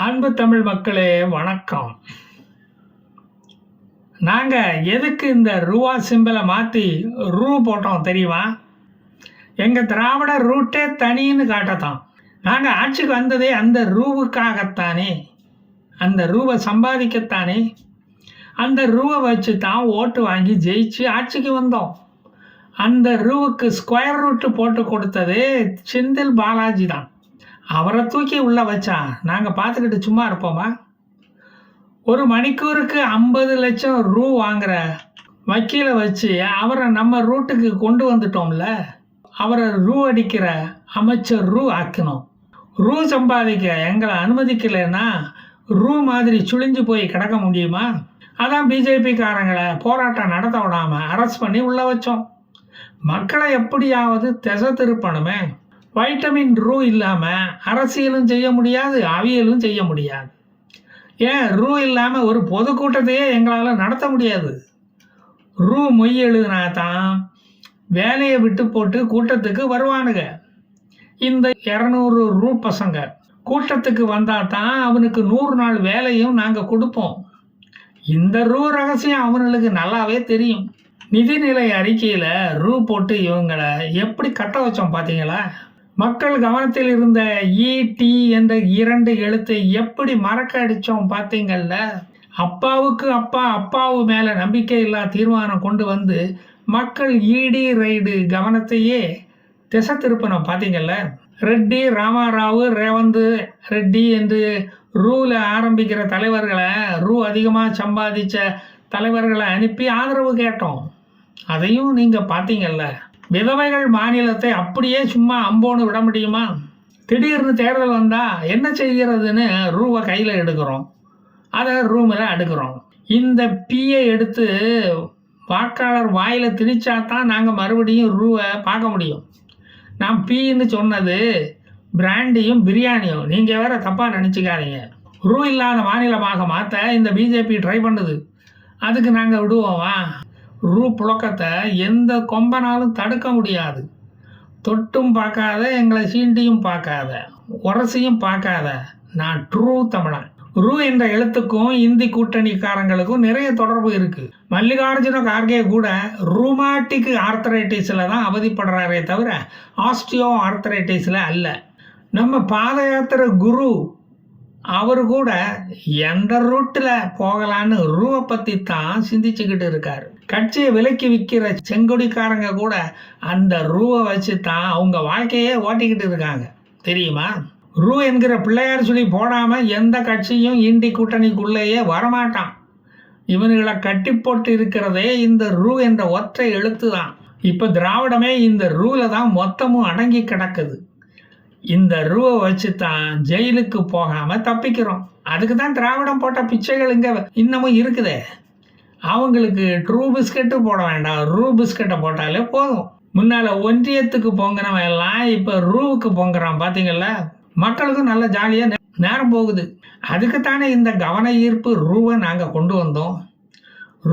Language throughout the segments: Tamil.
அன்பு தமிழ் மக்களே வணக்கம். நாங்கள் எதுக்கு இந்த ரூபா சிம்பிளை மாற்றி ரூ போட்டோம் தெரியுமா? எங்கள் திராவிட ரூட்டே தனின்னு காட்டத்தான். நாங்கள் ஆட்சிக்கு வந்ததே அந்த ரூவுக்காகத்தானே, அந்த ரூவை சம்பாதிக்கத்தானே. அந்த ரூவை வச்சு தான் ஓட்டு வாங்கி ஜெயிச்சு ஆட்சிக்கு வந்தோம். அந்த ரூவுக்கு ஸ்கொயர் ரூட்டு போட்டு கொடுத்ததே செந்தில் பாலாஜி தான். அவரை தூக்கி உள்ளே வச்சா நாங்கள் பார்த்துக்கிட்டு சும்மா இருப்போமா? ஒரு மணிக்கூருக்கு 50 லட்சம் ரூ வாங்குகிற வக்கீலை வச்சு அவரை நம்ம ரூட்டுக்கு கொண்டு வந்துட்டோம்ல. அவரை ரூ அடிக்கிற அமைச்சர் ரூ ஆக்கணும். ரூ சம்பாதிக்க எங்களை அனுமதிக்கலைன்னா ரூ மாதிரி சுழிஞ்சு போய் கிடக்க முடியுமா? அதான் பிஜேபிக்காரங்களை போராட்டம் நடத்த விடாமல் அரெஸ்ட் பண்ணி உள்ளே வச்சோம். மக்களை எப்படியாவது திசை திருப்பணுமே. வைட்டமின் ரூ இல்லாமல் அரசியலும் செய்ய முடியாது, அவியலும் செய்ய முடியாது. ஏன் ரூ இல்லாமல் ஒரு பொதுக்கூட்டத்தையே எங்களால் நடத்த முடியாது. ரூ மொய் எழுதுனா தான் வேலையை விட்டு போட்டு கூட்டத்துக்கு வருவானுங்க. இந்த 200 ரூ பசங்க கூட்டத்துக்கு வந்தால் தான் அவனுக்கு 100 நாள் வேலையும் நாங்கள் கொடுப்போம். இந்த ரூ ரகசியம் அவனுக்கு நல்லாவே தெரியும். நிதிநிலை அறிக்கையில் ரூ போட்டு இவங்களை எப்படி கட்ட வச்சோம் பார்த்தீங்களா? மக்கள் கவனத்தில் இருந்த ஈடி என்ற 2 எழுத்தை எப்படி மறக்க அடித்தோம் பார்த்தீங்கள்ல? அப்பாவுக்கு அப்பாவு மேலே நம்பிக்கை இல்லா தீர்மானம் கொண்டு வந்து மக்கள் ஈடி ரைடு கவனத்தையே திசை திருப்பினோம் பார்த்தீங்கள்ல? ரெட்டி, ராமாராவு, ரேவந்த் ரெட்டி என்று ரூவில் ஆரம்பிக்கிற தலைவர்களை, ரூ அதிகமாக சம்பாதிச்ச தலைவர்களை அனுப்பி ஆதரவு கேட்டோம். அதையும் நீங்கள் பார்த்தீங்கல்ல? விதவைகள் மாநிலத்தை அப்படியே சும்மா அம்போன்னு விட முடியுமா? திடீர்னு தேர்தல் வந்தால் என்ன செய்கிறதுன்னு ரூவை கையில் எடுக்கிறோம், அதை ரூமில் அடுக்கிறோம். இந்த பீயை எடுத்து வாக்காளர் வாயில் திணிச்சா தான் நாங்கள் மறுபடியும் ரூவை பார்க்க முடியும். நான் பீன்னு சொன்னது பிராண்டியும் பிரியாணியும், நீங்கள் வேறு தப்பாக நினச்சிக்காதீங்க. ரூ இல்லாத மாநிலமாக மாற்ற இந்த பிஜேபி ட்ரை பண்ணுது. அதுக்கு நாங்கள் விடுவோமா? ரூ புழக்கத்தை எந்த கொம்பனாலும் தடுக்க முடியாது. தொட்டும் பார்க்காத, எங்களை சீண்டியும் பார்க்காத, உரசியும் பார்க்காத நான் ட்ரூ தமிழன். ரூ என்ற எழுத்துக்கும் இந்தி கூட்டணிக்காரங்களுக்கும் நிறைய தொடர்பு இருக்குது. மல்லிகார்ஜுன கார்கே கூட ரூமாட்டிக் ஆர்த்தரைட்டிஸில் தான் அவதிப்படுறாரே தவிர ஆஸ்டியோ ஆர்த்தரைட்டிஸில் அல்ல. நம்ம பாத யாத்திரை குரு அவர் கூட எந்த ரூட்டில் போகலான்னு ரூவை பற்றி தான் சிந்திச்சுக்கிட்டு இருக்காரு. கட்சியை விலைக்கு விற்கிற செங்கொடிக்காரங்க கூட அந்த ரூவை வச்சு தான் அவங்க வாழ்க்கையே ஓட்டிக்கிட்டு இருக்காங்க தெரியுமா? ரூ என்கிற பிள்ளையார் சொல்லி போடாமல் எந்த கட்சியும் இண்டி கூட்டணிக்குள்ளேயே வரமாட்டான். இவனுங்களை கட்டி போட்டு இருக்கிறதே இந்த ரூ என்ற ஒற்றை எழுத்து தான். இப்போ திராவிடமே இந்த ரூவில் தான் மொத்தமும் அடங்கி கிடக்குது. இந்த ரூவை வச்சு தான் ஜெயிலுக்கு போகாமல் தப்பிக்கிறோம். அதுக்கு தான் திராவிடம் போட்ட பிச்சைகள் இங்கே இன்னமும் இருக்குதே. அவங்களுக்கு ட்ரூ பிஸ்கட்டு போட வேண்டாம், ரூ பிஸ்கட்டை போட்டாலே போதும். முன்னால் ஒன்றியத்துக்கு பொங்கினவன் எல்லாம் இப்போ ரூவுக்கு பொங்குறான் பார்த்தீங்களா? மக்களுக்கும் நல்ல ஜாலியாக நேரம் போகுது. அதுக்குத்தானே இந்த கவன ஈர்ப்பு ரூவை நாங்கள் கொண்டு வந்தோம்.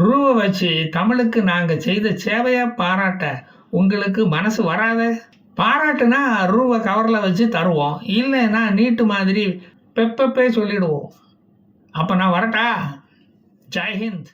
ரூவை வச்சு தமிழுக்கு நாங்கள் செய்த சேவையை பாராட்ட உங்களுக்கு மனசு வராத? பாராட்டுனா ரூவை கவரில் வச்சு தருவோம், இல்லைன்னா நீட்டு மாதிரி பெப்பப்பே சொல்லிடுவோம். அப்போ நான் வரட்டா? ஜெய் ஹிந்த்.